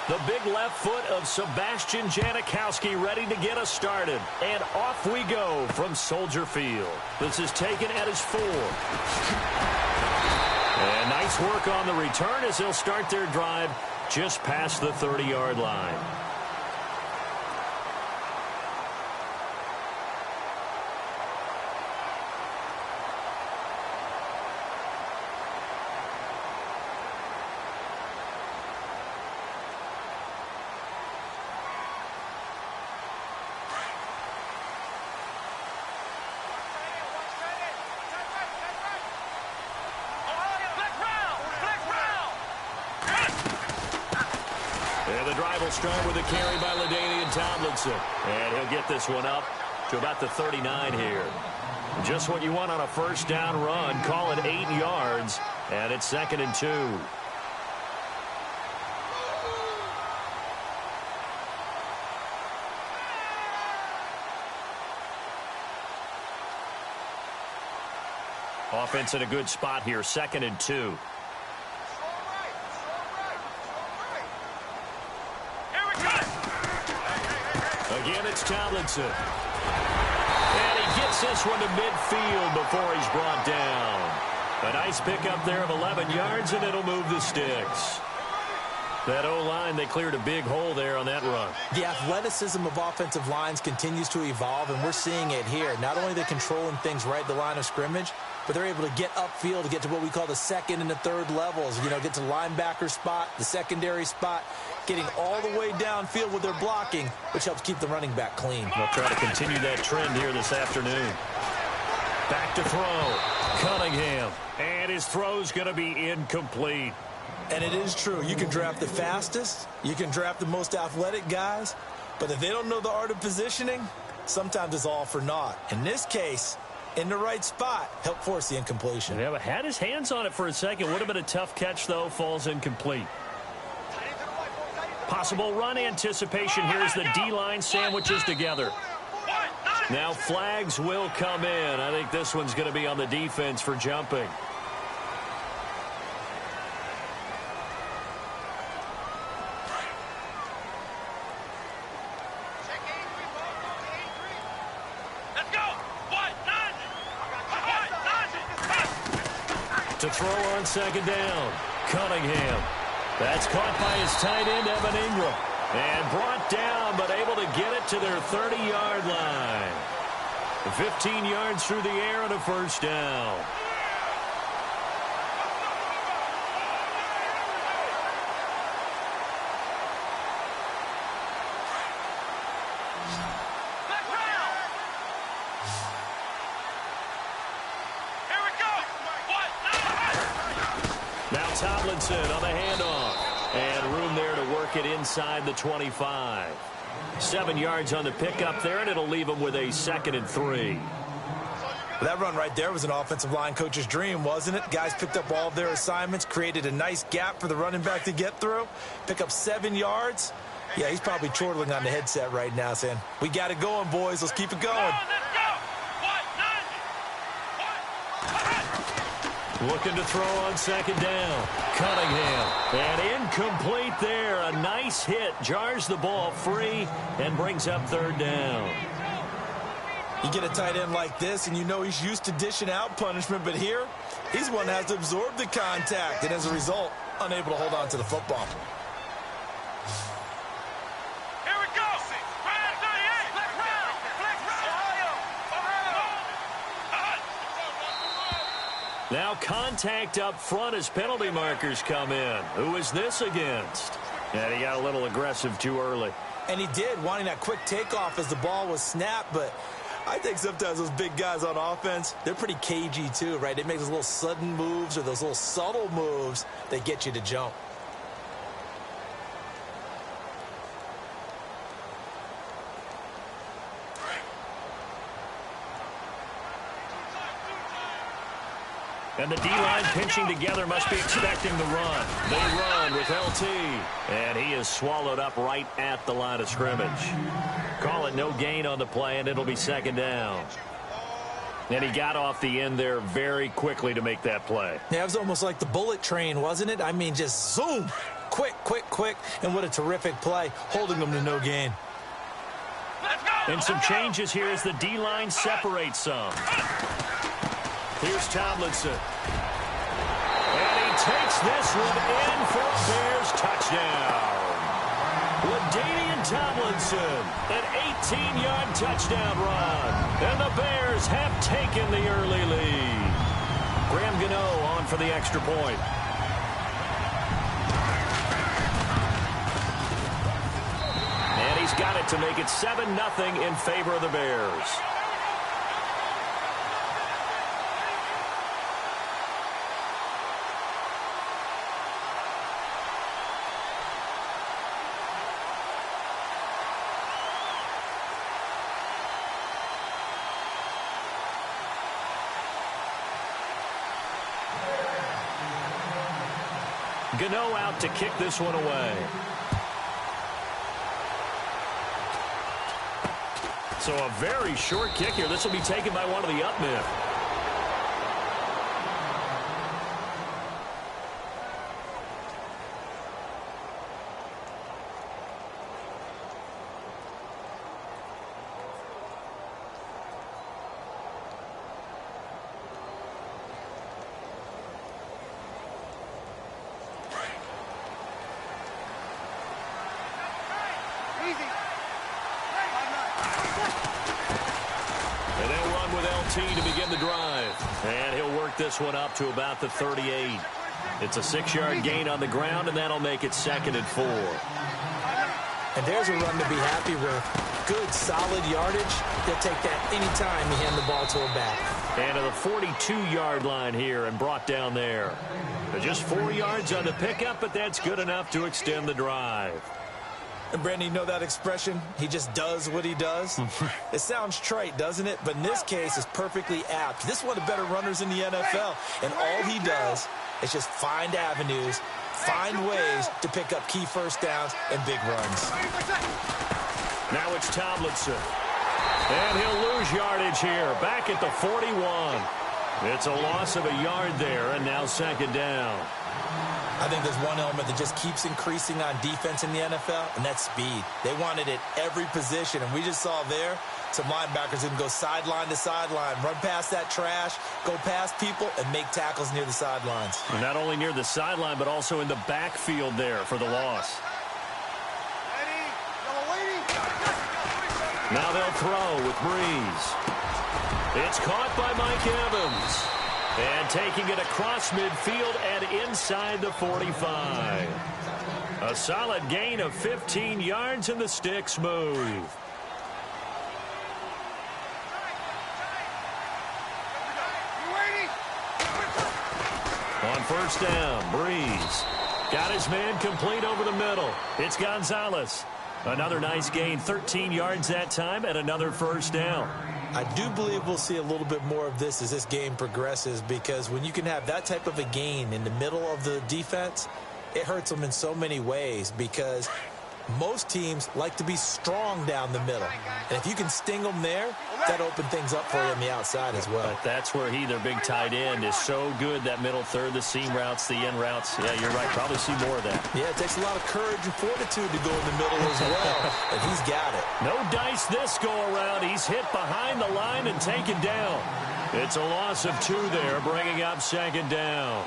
The big left foot of Sebastian Janikowski ready to get us started. And off we go from Soldier Field. This is taken at his 4. And nice work on the return as they'll start their drive just past the 30-yard line. Start with a carry by LaDainian Tomlinson. And he'll get this one up to about the 39 here. Just what you want on a first down run. Call it 8 yards. And it's 2nd and 2. Offense in a good spot here. 2nd and 2. Again, it's Tomlinson. And he gets this one to midfield before he's brought down. A nice pickup there of 11 yards, and it'll move the sticks. That O-line, they cleared a big hole there on that run. The athleticism of offensive lines continues to evolve, and we're seeing it here. Not only are they controlling things right at the line of scrimmage, but they're able to get upfield to get to what we call the second and the third levels. You know, get to linebacker spot, the secondary spot, getting all the way downfield with their blocking, which helps keep the running back clean. They'll try to continue that trend here this afternoon. Back to throw. Cunningham. And his throw's going to be incomplete. And it is true. You can draft the fastest. You can draft the most athletic guys. But if they don't know the art of positioning, sometimes it's all for naught. In this case, in the right spot, help force the incompletion. Yeah, but had his hands on it for a second. Would have been a tough catch, though. Falls incomplete. Possible run anticipation here as the D-line sandwiches together. Now flags will come in. I think this one's going to be on the defense for jumping. To throw on 2nd down. Cunningham. That's caught by his tight end, Evan Ingram. And brought down, but able to get it to their 30-yard line. 15 yards through the air and a first down. Tomlinson on the handoff. And room there to work it inside the 25. 7 yards on the pickup there, and it'll leave him with a 2nd and 3. That run right there was an offensive line coach's dream, wasn't it? Guys picked up all of their assignments, created a nice gap for the running back to get through, pick up 7 yards. Yeah, he's probably chortling on the headset right now saying, we got it going, boys. Let's keep it going. Looking to throw on 2nd down. Cunningham. And incomplete there. A nice hit. Jars the ball free and brings up 3rd down. You get a tight end like this, and you know he's used to dishing out punishment, but here, he's one that has to absorb the contact, and as a result, unable to hold on to the football. Now contact up front as penalty markers come in. Who is this against? And he got a little aggressive too early. And he did, wanting that quick takeoff as the ball was snapped, but I think sometimes those big guys on offense, they're pretty cagey too, right? They make those little sudden moves or those little subtle moves that get you to jump. And the D-line pinching together must be expecting the run. They run with LT. And he is swallowed up right at the line of scrimmage. Call it no gain on the play, and it'll be 2nd down. And he got off the end there very quickly to make that play. Yeah, it was almost like the bullet train, wasn't it? I mean, just zoom. quick, quick, quick. And what a terrific play, holding them to no gain. And some changes here as the D-line separates some. Here's Tomlinson. And he takes this one in for a Bears touchdown. LaDainian Tomlinson, an 18-yard touchdown run. And the Bears have taken the early lead. Graham Gano on for the extra point. And he's got it to make it 7-0 in favor of the Bears. Gano out to kick this one away. So a very short kick here. This will be taken by one of the up men. To begin the drive. And he'll work this one up to about the 38. It's a 6-yard gain on the ground, and that'll make it 2nd and 4. And there's a run to be happy with. Good, solid yardage. He'll take that anytime you hand the ball to a back. And to the 42-yard line here and brought down there. Just 4 yards on the pickup, but that's good enough to extend the drive. And Brandon, you know that expression? He just does what he does. It sounds trite, doesn't it? But in this case, it's perfectly apt. This is one of the better runners in the NFL. And all he does is just find avenues, find ways to pick up key first downs and big runs. Now it's Tomlinson. And he'll lose yardage here. Back at the 41. It's a loss of a yard there, and now 2nd down. I think there's one element that just keeps increasing on defense in the NFL, and that's speed. They want it at every position, and we just saw there some linebackers who can go sideline to sideline, run past that trash, go past people, and make tackles near the sidelines. And not only near the sideline, but also in the backfield there for the loss. Now they'll throw with Breeze. It's caught by Mike Evans. And taking it across midfield and inside the 45. A solid gain of 15 yards, and the sticks move. On 1st down, Breeze. Got his man complete over the middle. It's Gonzalez. Another nice gain, 13 yards that time, and another 1st down. I do believe we'll see a little bit more of this as this game progresses, because when you can have that type of a gain in the middle of the defense, it hurts them in so many ways, because most teams like to be strong down the middle. And if you can sting them there, that opens things up for you on the outside as well. But that's where their big tight end, is so good, that middle third, the seam routes, the in routes. Yeah, you're right. Probably see more of that. Yeah, it takes a lot of courage and fortitude to go in the middle as well. And he's got it. No dice this go-around. He's hit behind the line and taken down. It's a loss of 2 there, bringing up 2nd down.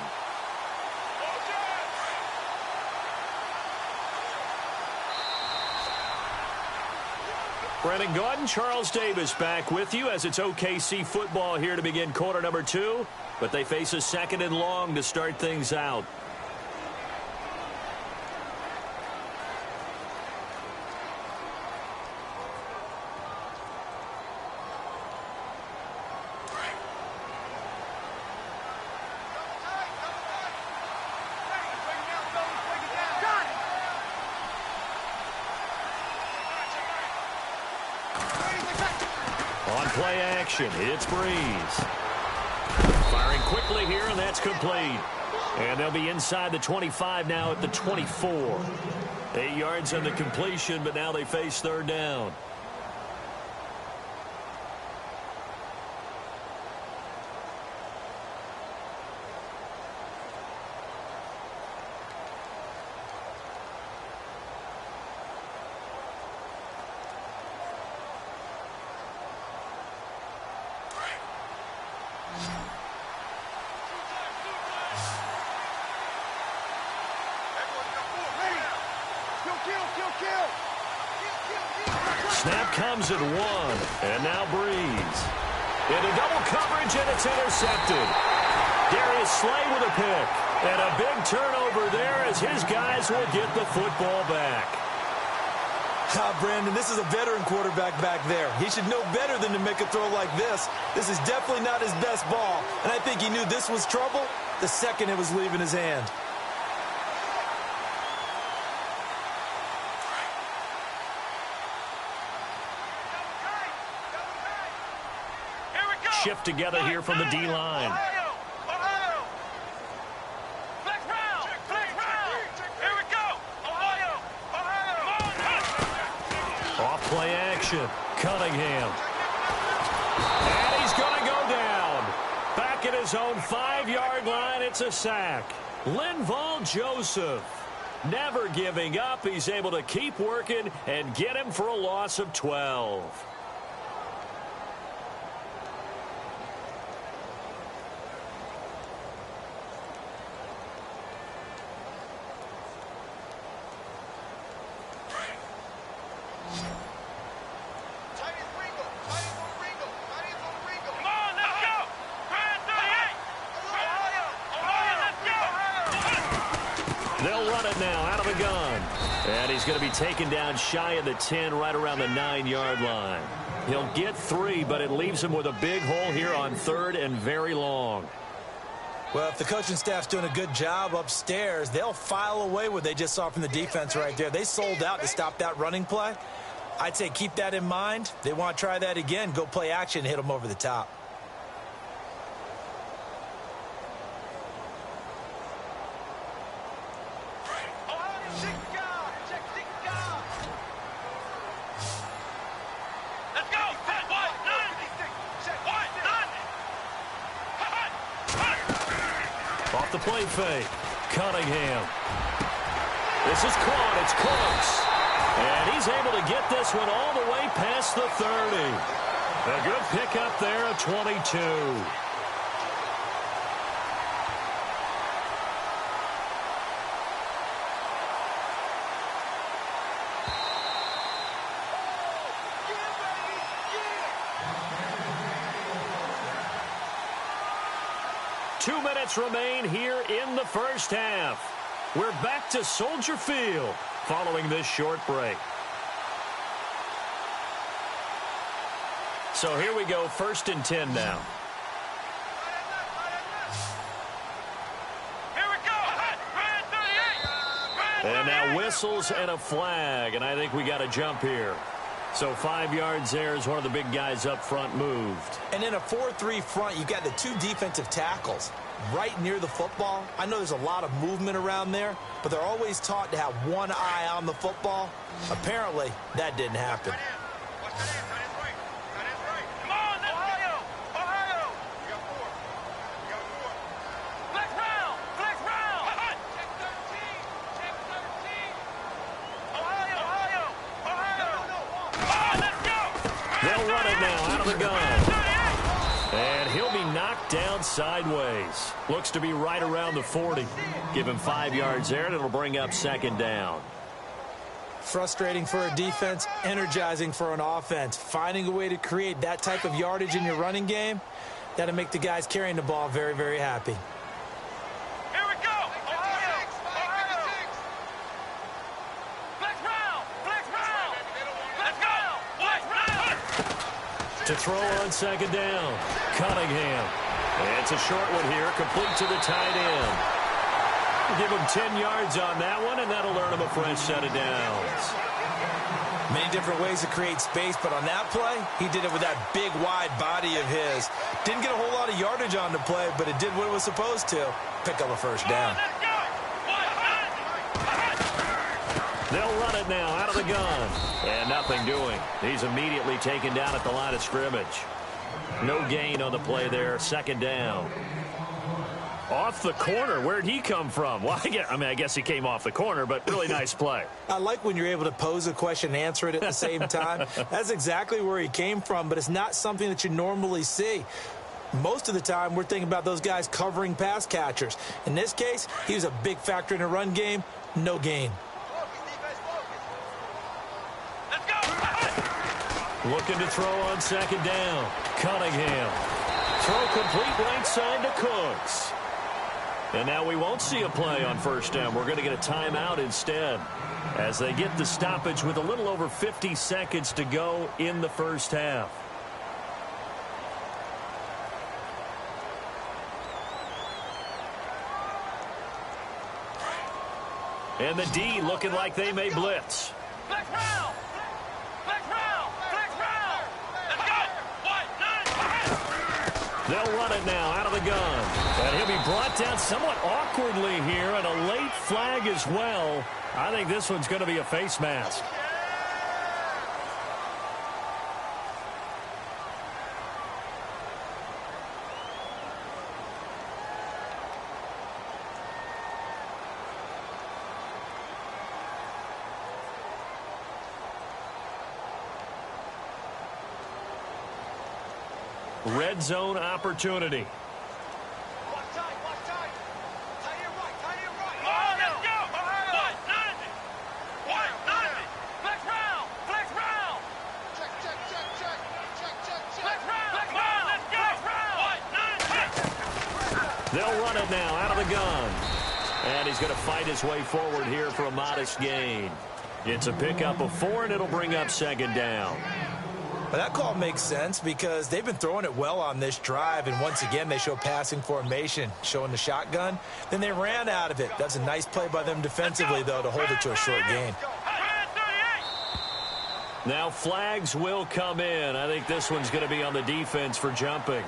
Brandon Gaudin, Charles Davis back with you as it's OKC football here to begin quarter number 2. But they face a 2nd and long to start things out. Play action. It's Breeze. Firing quickly here, and that's complete. And they'll be inside the 25 now at the 24. 8 yards on the completion, but now they face 3rd down. Snap comes at 1, and now Breeze. Into double coverage, and it's intercepted. Darius Slay with a pick. And a big turnover there as his guys will get the football back. Brandon, this is a veteran quarterback back there. He should know better than to make a throw like this. This is definitely not his best ball. And I think he knew this was trouble the second it was leaving his hand. Shift together here from the D-line. Off-play action. Cunningham. And he's going to go down. Back at his own 5-yard line, it's a sack. Linval Joseph, never giving up. He's able to keep working and get him for a loss of 12. They'll run it now out of the gun. And he's going to be taken down shy of the 10, right around the 9-yard line. He'll get 3, but it leaves him with a big hole here on 3rd and very long. Well, if the coaching staff's doing a good job upstairs, they'll file away what they just saw from the defense right there. They sold out to stop that running play. I'd say keep that in mind. They want to try that again. Go play action and hit them over the top. Off the play fake. Cunningham. This is caught. It's close. And he's able to get this one all the way past the 30. A good pickup there of 22. Two minutes remain here in the first half. We're back to Soldier Field following this short break. So here we go, 1st and 10 now. And now whistles and a flag, and I think we got a jump here. So 5 yards there as one of the big guys up front moved. And in a 4-3 front, you got the 2 defensive tackles right near the football. I know there's a lot of movement around there, but they're always taught to have one eye on the football. Apparently, that didn't happen. They'll run it now out of the gun. And he'll be knocked down sideways. Looks to be right around the 40. Give him 5 yards there, and it'll bring up 2nd down. Frustrating for a defense, energizing for an offense. Finding a way to create that type of yardage in your running game, that'll make the guys carrying the ball very, very happy. To throw on 2nd down. Cunningham. It's a short one here, complete to the tight end. Give him 10 yards on that one, and that'll earn him a fresh set of downs. Many different ways to create space, but on that play, he did it with that big, wide body of his. Didn't get a whole lot of yardage on the play, but it did what it was supposed to. Pick up a 1st down. They'll run it now out of the gun. And nothing doing. He's immediately taken down at the line of scrimmage. No gain on the play there. 2nd down. Off the corner. Where'd he come from? Well, I guess he came off the corner, but really nice play. I like when you're able to pose a question and answer it at the same time. That's exactly where he came from, but it's not something that you normally see. Most of the time, we're thinking about those guys covering pass catchers. In this case, he was a big factor in the run game. No gain. Looking to throw on second down. Cunningham. Throw complete right side to Cooks. And now we won't see a play on first down. We're going to get a timeout instead as they get the stoppage with a little over 50 seconds to go in the first half. And the D looking like they may blitz. Flex round! Flex round! Flex round! Let's go! They'll run it now out of the gun. And he'll be brought down somewhat awkwardly here, and a late flag as well. I think this one's going to be a face mask. Red zone opportunity. Watch tight, watch tight. Tight it right, tight it right. Come on, let's go. 190. 190. Flex round, flex round. Check, check, check, check. Check, check, check. Flex round, flex round. Let's go. 190. They'll run it now out of the gun. And he's going to fight his way forward here for a modest gain. It's a pickup of 4, and it'll bring up second down. But that call makes sense because they've been throwing it well on this drive, and once again they show passing formation, showing the shotgun. Then they ran out of it. That's a nice play by them defensively, though, to hold it to a short gain. Now flags will come in. I think this one's going to be on the defense for jumping.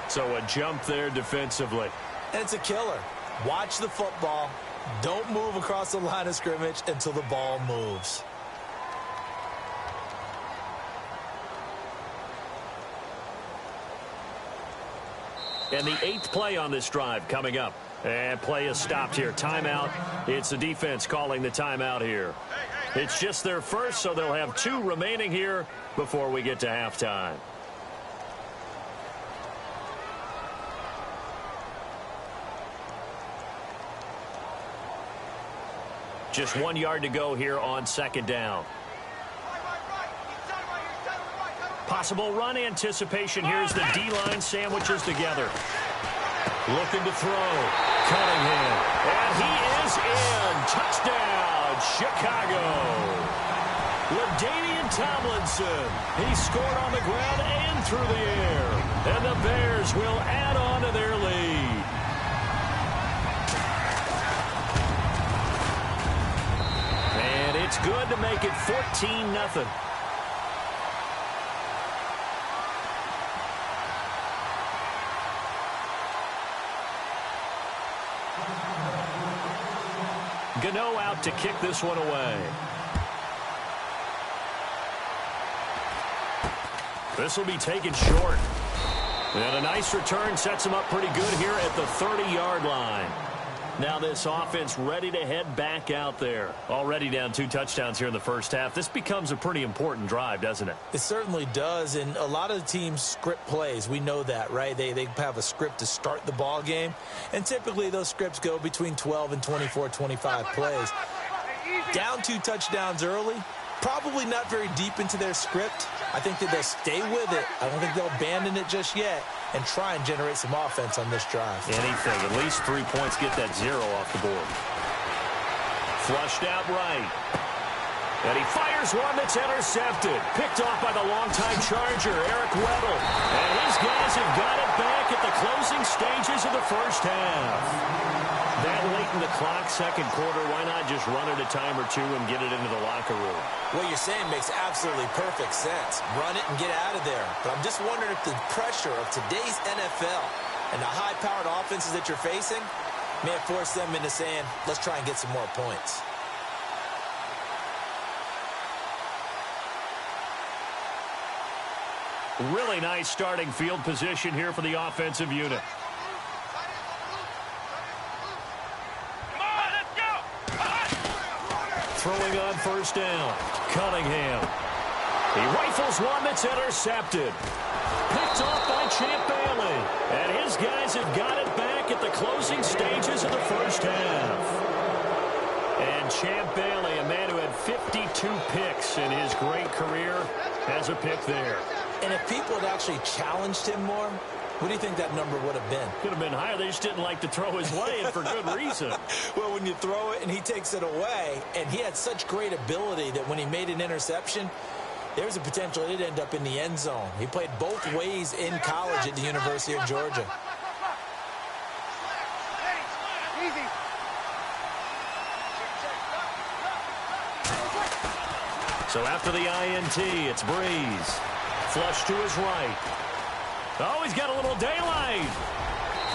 So a jump there defensively. And it's a killer. Watch the football. Don't move across the line of scrimmage until the ball moves. And the 8th play on this drive coming up. And play is stopped here. Timeout. It's the defense calling the timeout here. It's just their first, so they'll have 2 remaining here before we get to halftime. Just 1 yard to go here on second down. Possible run anticipation. Here's the D-line sandwiches together. Looking to throw. Cunningham. And he is in. Touchdown, Chicago. LaDainian Tomlinson. He scored on the ground and through the air. And the Bears will add on to their lead. And it's good to make it 14-0. Gano out to kick this one away. This will be taken short. And a nice return sets him up pretty good here at the 30-yard line. Now this offense ready to head back out there. Already down 2 touchdowns here in the first half. This becomes a pretty important drive, doesn't it? It certainly does, and a lot of the teams script plays. We know that, right? They have a script to start the ball game, and typically those scripts go between 12 and 24, 25 plays. Down 2 touchdowns early, probably not very deep into their script. I think that they'll stay with it. I don't think they'll abandon it just yet and try and generate some offense on this drive. Anything. At least 3 points, get that 0 off the board. Flushed out right. And he fires one that's intercepted. Picked off by the longtime Charger, Eric Weddle. And his guys have got it back at the closing stages of the first half. That late in the clock, second quarter, why not just run it a time or 2 and get it into the locker room? What you're saying makes absolutely perfect sense. Run it and get out of there. But I'm just wondering if the pressure of today's NFL and the high-powered offenses that you're facing may have forced them into saying, let's try and get some more points. Really nice starting field position here for the offensive unit. Throwing on first down. Cunningham. He rifles one that's intercepted. Picked off by Champ Bailey. And his guys have got it back at the closing stages of the first half. And Champ Bailey, a man who had 52 picks in his great career, has a pick there. And if people had actually challenged him more, what do you think that number would have been? Could have been higher. They just didn't like to throw his way, and for good reason. Well, when you throw it and he takes it away, and he had such great ability that when he made an interception, there's a potential it'd end up in the end zone. He played both ways in college at the University of Georgia. So after the INT, it's Breeze. Flush to his right. Oh, he's got a little daylight.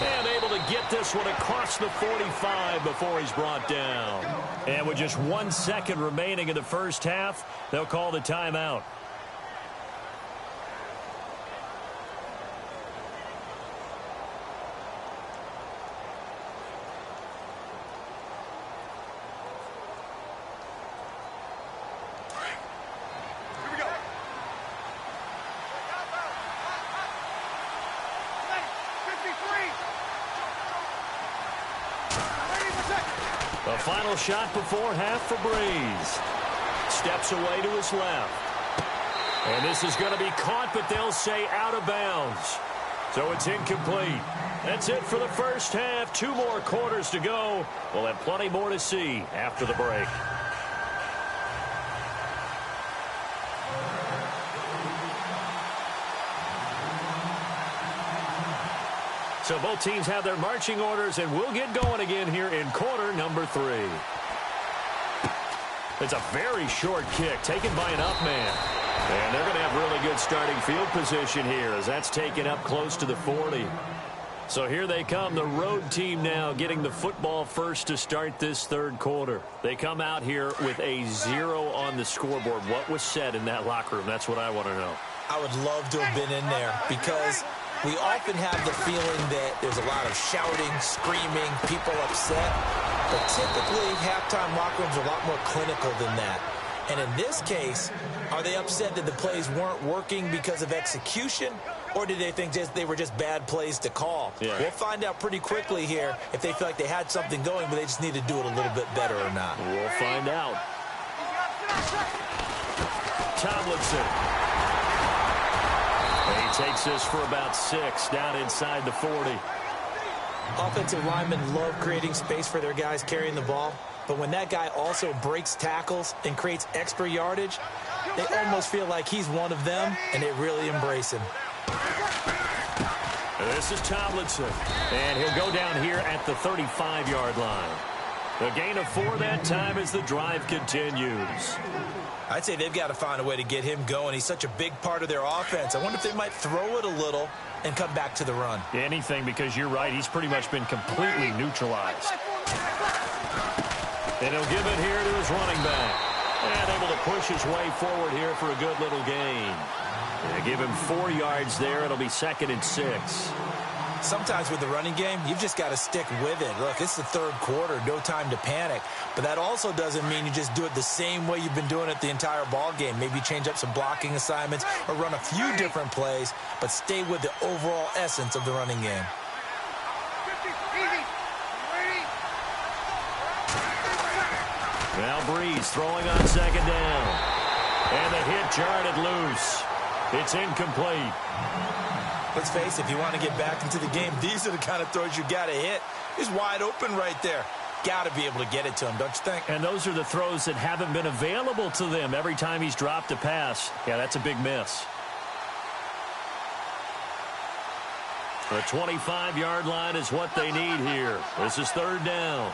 And able to get this one across the 45 before he's brought down. And with just 1 second remaining in the first half, they'll call the timeout. The final shot before half for Breeze. Steps away to his left. And this is going to be caught, but they'll say out of bounds. So it's incomplete. That's it for the first half. 2 more quarters to go. We'll have plenty more to see after the break. So both teams have their marching orders, and we'll get going again here in quarter number 3. It's a very short kick taken by an up man. And they're going to have really good starting field position here as that's taken up close to the 40. So here they come, the road team now getting the football first to start this third quarter. They come out here with a 0 on the scoreboard. What was said in that locker room? That's what I want to know. I would love to have been in there because we often have the feeling that there's a lot of shouting, screaming, people upset. But typically, halftime locker rooms are a lot more clinical than that. And in this case, are they upset that the plays weren't working because of execution? Or did they think they were just bad plays to call? Yeah. We'll find out pretty quickly here if they feel like they had something going, but they just need to do it a little bit better or not. We'll find out. Tomlinson. He takes this for about 6 down inside the 40. Offensive linemen love creating space for their guys carrying the ball, but when that guy also breaks tackles and creates extra yardage, they almost feel like he's one of them, and they really embrace him. This is Tomlinson, and he'll go down here at the 35-yard line. A gain of 4 that time as the drive continues. I'd say they've got to find a way to get him going. He's such a big part of their offense. I wonder if they might throw it a little and come back to the run. Anything, because you're right. He's pretty much been completely neutralized. And he'll give it here to his running back. And able to push his way forward here for a good little gain. They give him 4 yards there. It'll be 2nd and 6. Sometimes with the running game, you've just got to stick with it. Look, it's the third quarter, no time to panic. But that also doesn't mean you just do it the same way you've been doing it the entire ball game. Maybe change up some blocking assignments or run a few different plays, but stay with the overall essence of the running game. Now Breeze throwing on 2nd down. And the hit jarred it loose. It's incomplete. Let's face it, if you want to get back into the game, these are the kind of throws you got to hit. He's wide open right there. Got to be able to get it to him, don't you think? And those are the throws that haven't been available to them every time he's dropped a pass. Yeah, that's a big miss. The 25-yard line is what they need here. This is 3rd down.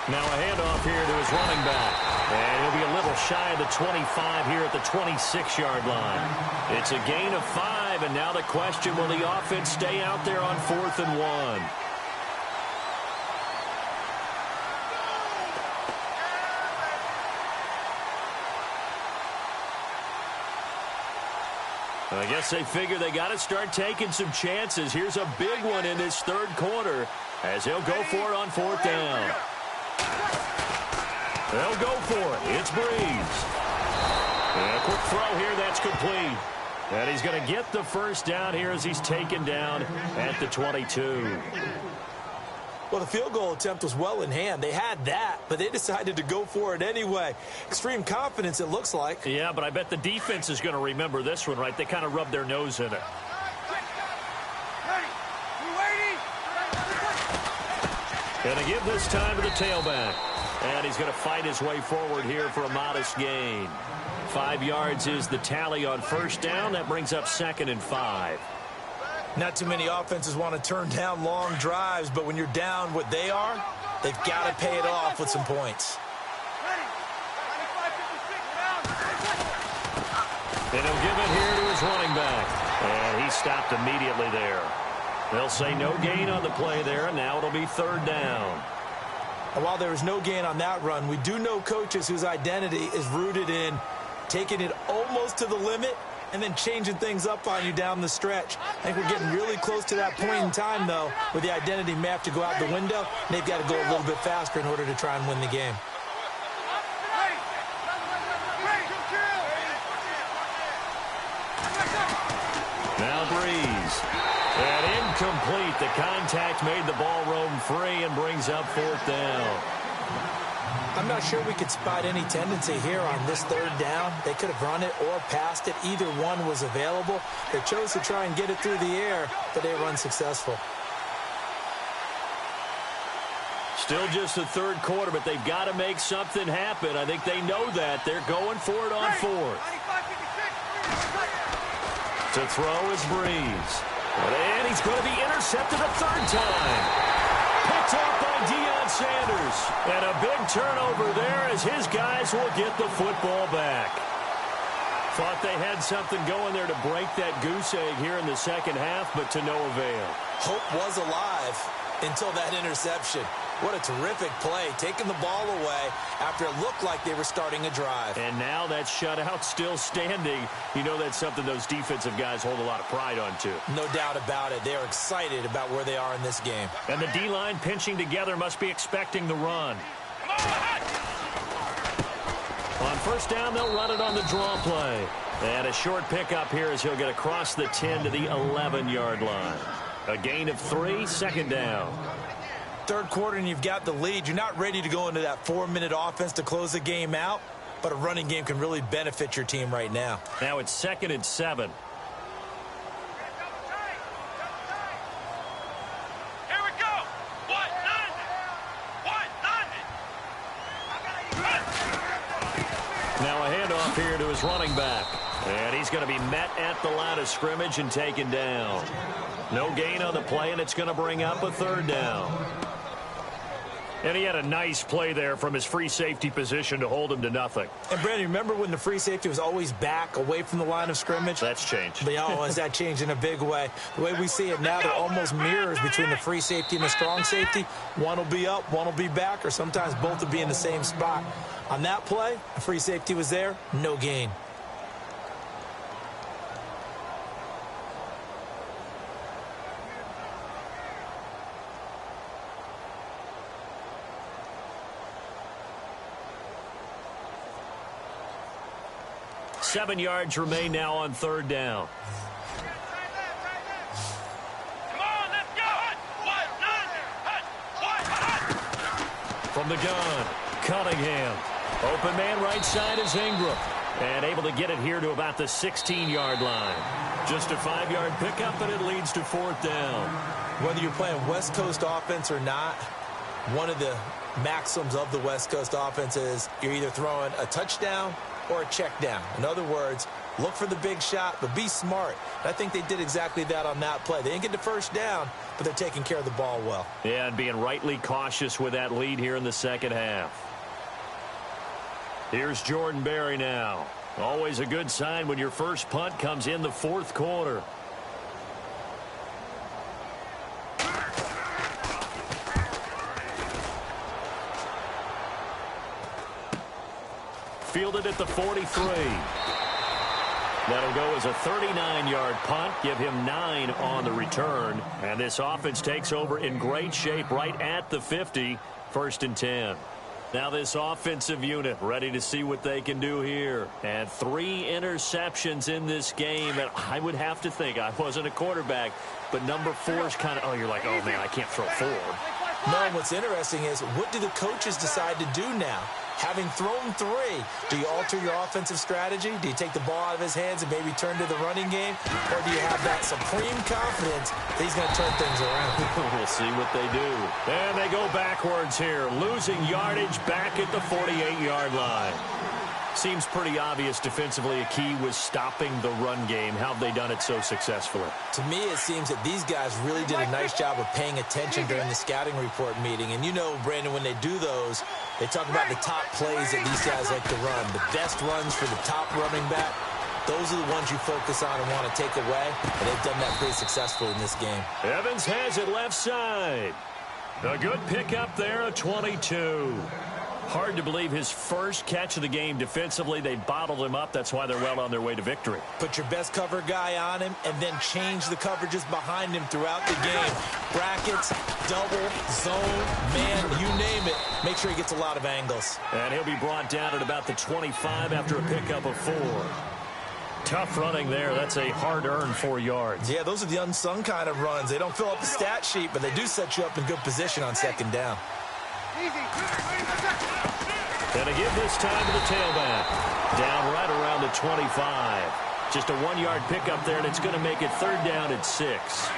Now a handoff here to his running back. And he'll be a little shy of the 25 here at the 26-yard line. It's a gain of 5, and now the question, will the offense stay out there on 4th and 1? I guess they figure they got to start taking some chances. Here's a big one in this third quarter as he'll go for it on 4th down. They'll go for it. It's Breeze. And a quick throw here. That's complete. And he's going to get the first down here as he's taken down at the 22. Well, the field goal attempt was well in hand. They had that, but they decided to go for it anyway. Extreme confidence, it looks like. Yeah, but I bet the defense is going to remember this one, right? They kind of rubbed their nose in it. Going to give this time to the tailback. And he's going to fight his way forward here for a modest gain. 5 yards is the tally on first down. That brings up 2nd and 5. Not too many offenses want to turn down long drives, but when you're down what they are, they've got to pay it off with some points. And he'll give it here to his running back. And he stopped immediately there. They'll say no gain on the play there, and now it'll be 3rd down. And while there was no gain on that run, we do know coaches whose identity is rooted in taking it almost to the limit and then changing things up on you down the stretch. I think we're getting really close to that point in time, though, where the identity may have to go out the window, and they've got to go a little bit faster in order to try and win the game. Now Breeze. And incomplete. The contact made the ball roam free and brings up 4th down. I'm not sure we could spot any tendency here on this 3rd down. They could have run it or passed it. Either one was available. They chose to try and get it through the air, but they were unsuccessful. Still just the 3rd quarter, but they've got to make something happen. I think they know that. They're going for it on 4th. To throw is Breeze. And he's going to be intercepted a 3rd time. Picked off by Deion Sanders. And a big turnover there as his guys will get the football back. Thought they had something going there to break that goose egg here in the 2nd half, but to no avail. Hope was alive until that interception. What a terrific play, taking the ball away after it looked like they were starting a drive. And now that shutout still standing. You know that's something those defensive guys hold a lot of pride on, too. No doubt about it. They are excited about where they are in this game. And the D-line pinching together must be expecting the run. On first down, they'll run it on the draw play. And a short pickup here as he'll get across the 10 to the 11-yard line. A gain of 3, 2nd down. 3rd quarter and you've got the lead. You're not ready to go into that 4-minute offense to close the game out, but a running game can really benefit your team right now. Now it's 2nd and 7. Here we go. Now a handoff here to his running back. And he's going to be met at the line of scrimmage and taken down. No gain on the play, and it's going to bring up a 3rd down. And he had a nice play there from his free safety position to hold him to nothing. And, Brandon, remember when the free safety was always back away from the line of scrimmage? That's changed. But, has that changed in a big way? The way we see it now, they're almost mirrors between the free safety and the strong safety. One will be up, one will be back, or sometimes both will be in the same spot. On that play, the free safety was there, no gain. Seven yards remain now on 3rd down. Come on, let's go. From the gun, Cunningham. Open man right side is Ingram. And able to get it here to about the 16-yard line. Just a 5-yard pickup, and it leads to 4th down. Whether you're playing West Coast offense or not, one of the maxims of the West Coast offense is you're either throwing a touchdown or a check down. In other words, look for the big shot, but be smart. And I think they did exactly that on that play. They didn't get the first down, but they're taking care of the ball well. Yeah, and being rightly cautious with that lead here in the 2nd half. Here's Jordan Berry now. Always a good sign when your first punt comes in the 4th quarter. Fielded at the 43. That'll go as a 39-yard punt. Give him 9 on the return. And this offense takes over in great shape right at the 50. 1st and 10. Now this offensive unit ready to see what they can do here. And 3 interceptions in this game. And I would have to think, I wasn't a quarterback, but number 4 is kind of, oh, you're like, oh, man, I can't throw 4. No, what's interesting is, what do the coaches decide to do now? Having thrown 3, do you alter your offensive strategy? Do you take the ball out of his hands and maybe turn to the running game? Or do you have that supreme confidence that he's going to turn things around? We'll see what they do. And they go backwards here, losing yardage back at the 48-yard line. Seems pretty obvious defensively a key was stopping the run game. How have they done it so successfully? To me, it seems that these guys really did a nice job of paying attention during the scouting report meeting. And you know, Brandon, when they do those, they talk about the top plays that these guys like to run. The best runs for the top running back, those are the ones you focus on and want to take away. And they've done that pretty successfully in this game. Evans has it left side. A good pickup there, a 22. Hard to believe his first catch of the game defensively. They bottled him up. That's why they're well on their way to victory. Put your best cover guy on him and then change the coverages behind him throughout the game. Brackets, double, zone, man, you name it. Make sure he gets a lot of angles. And he'll be brought down at about the 25 after a pickup of 4. Tough running there. That's a hard-earned 4 yards. Yeah, those are the unsung kind of runs. They don't fill up the stat sheet, but they do set you up in good position on second down. And to give this time to the tailback. Down right around the 25. Just a 1-yard pickup there, and it's going to make it 3rd down at 6.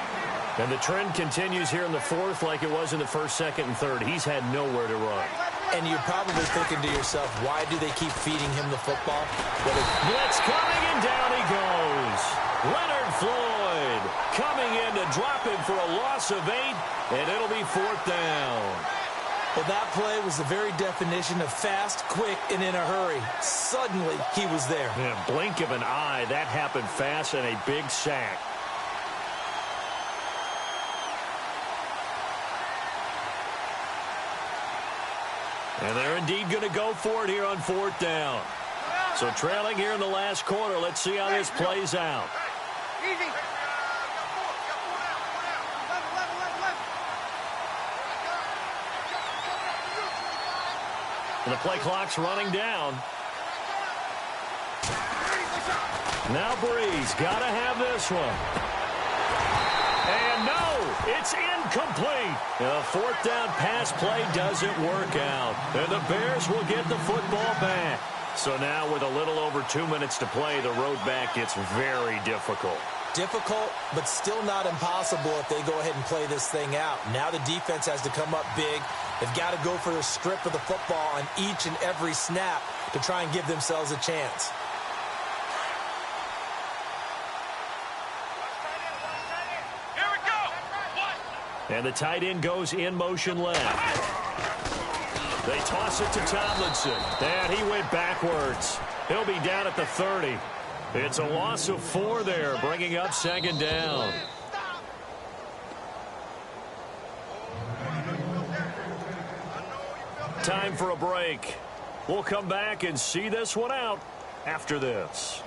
And the trend continues here in the 4th like it was in the 1st, 2nd, and 3rd. He's had nowhere to run. And you're probably thinking to yourself, why do they keep feeding him the football? Blitz coming, and down he goes. Leonard Floyd coming in to drop him for a loss of 8, and it'll be 4th down. Well, that play was the very definition of fast, quick, and in a hurry. Suddenly, he was there. Yeah, blink of an eye, that happened fast, and a big sack. And they're indeed going to go for it here on 4th down. So trailing here in the last quarter. Let's see how this plays out. Easy. The play clock's running down. Now Breeze got to have this one. And no, it's incomplete. The 4th down pass play doesn't work out. And the Bears will get the football back. So now with a little over 2 minutes to play, the road back gets very difficult. Difficult, but still not impossible if they go ahead and play this thing out. Now the defense has to come up big. They've got to go for the strip of the football on each and every snap to try and give themselves a chance. Here we go. And the tight end goes in motion left. They toss it to Tomlinson. And he went backwards. He'll be down at the 30. It's a loss of 4 there, bringing up 2nd down. Time for a break. We'll come back and see this one out after this.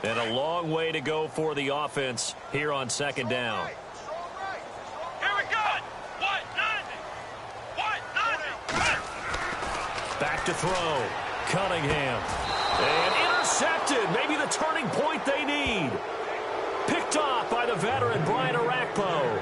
And a long way to go for the offense here on 2nd down. Here we go. What? Nothing. Back to throw. Cunningham. And intercepted. Maybe the turning point they need. Picked off by the veteran Brian Orakpo.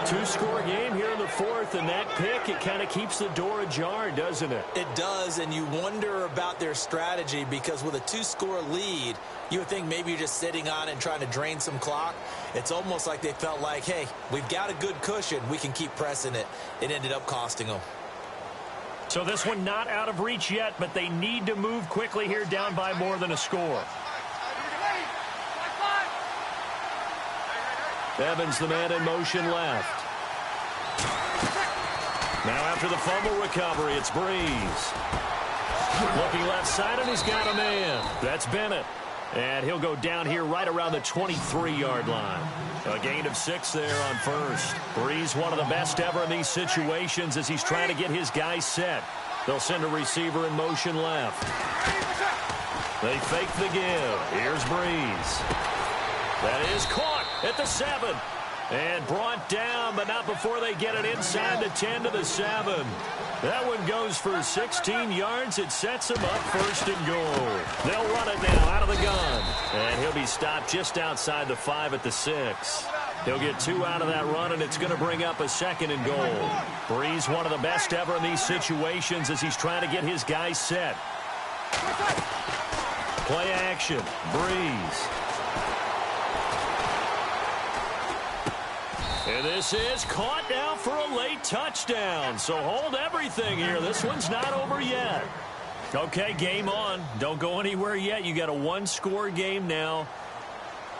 2-score game here in the 4th, and that pick, it kind of keeps the door ajar, doesn't it? It does, and you wonder about their strategy because with a 2-score lead, you would think maybe you're just sitting on it and trying to drain some clock. It's almost like they felt like, hey, we've got a good cushion. We can keep pressing it. It ended up costing them. So this one not out of reach yet, but they need to move quickly here, down by more than a score. Evans, the man in motion left. Now after the fumble recovery, it's Breeze. Looking left side, and he's got a man. That's Bennett. And he'll go down here right around the 23-yard line. A gain of 6 there on first. Breeze, one of the best ever in these situations as he's trying to get his guys set. They'll send a receiver in motion left. They fake the give. Here's Breeze. That is caught at the 7. And brought down, but not before they get it inside the 10 to the 7. That one goes for 16 yards. It sets him up 1st and goal. They'll run it now out of the gun. And he'll be stopped just outside the 5 at the 6. He'll get 2 out of that run, and it's going to bring up a 2nd and goal. Brees, one of the best ever in these situations as he's trying to get his guys set. Play action. Brees. And this is caught now for a late touchdown. So hold everything here. This one's not over yet. Okay, game on. Don't go anywhere yet. You got a 1-score game now.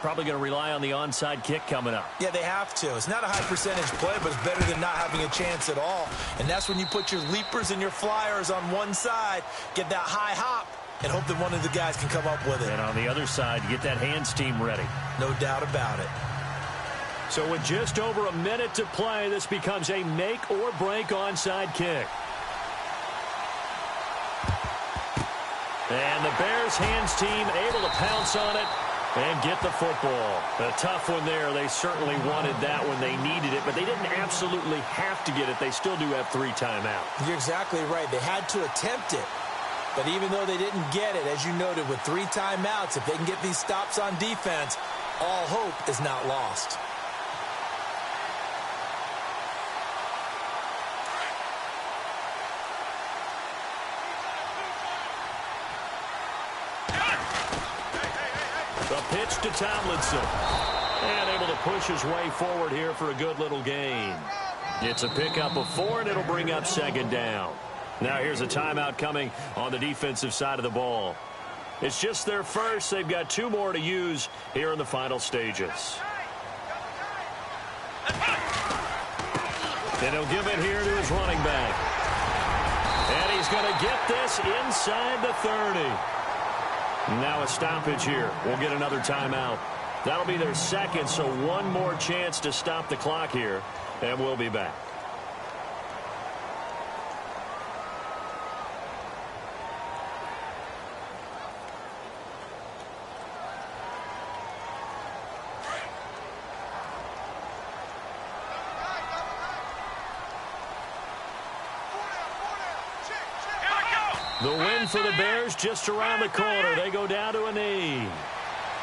Probably going to rely on the onside kick coming up. Yeah, they have to. It's not a high percentage play, but it's better than not having a chance at all. And that's when you put your leapers and your flyers on one side, get that high hop, and hope that one of the guys can come up with it. And on the other side, get that hands team ready. No doubt about it. So with just over a minute to play, this becomes a make-or-break onside kick. And the Bears hands team able to pounce on it and get the football. A tough one there. They certainly wanted that when they needed it, but they didn't absolutely have to get it. They still do have 3 timeouts. You're exactly right. They had to attempt it. But even though they didn't get it, as you noted, with 3 timeouts, if they can get these stops on defense, all hope is not lost. The pitch to Tomlinson. And able to push his way forward here for a good little gain. It's a pickup of 4, and it'll bring up 2nd down. Now here's a timeout coming on the defensive side of the ball. It's just their first. They've got 2 more to use here in the final stages. And he'll give it here to his running back. And he's going to get this inside the 30. Now a stoppage here. We'll get another timeout. That'll be their 2nd, so 1 more chance to stop the clock here, and we'll be back. The win for the Bears just around the corner. They go down to a knee.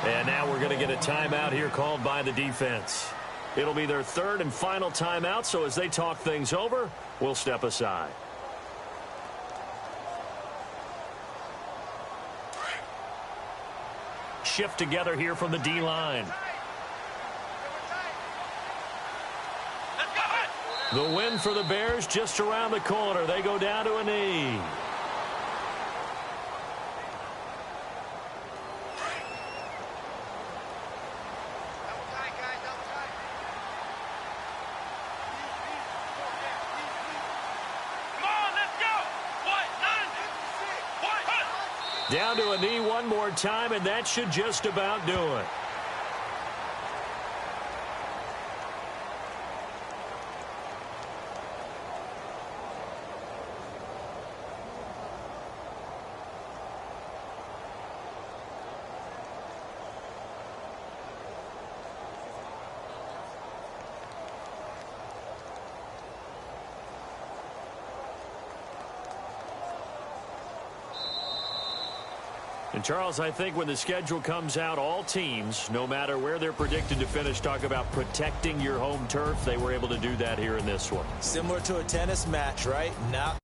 And now we're going to get a timeout here called by the defense. It'll be their 3rd and final timeout, so as they talk things over, we'll step aside. Shift together here from the D-line. The win for the Bears just around the corner. They go down to a knee. Down to a knee 1 more time, and that should just about do it. And Charles, I think when the schedule comes out, all teams, no matter where they're predicted to finish, talk about protecting your home turf. They were able to do that here in this one. Similar to a tennis match, right? Now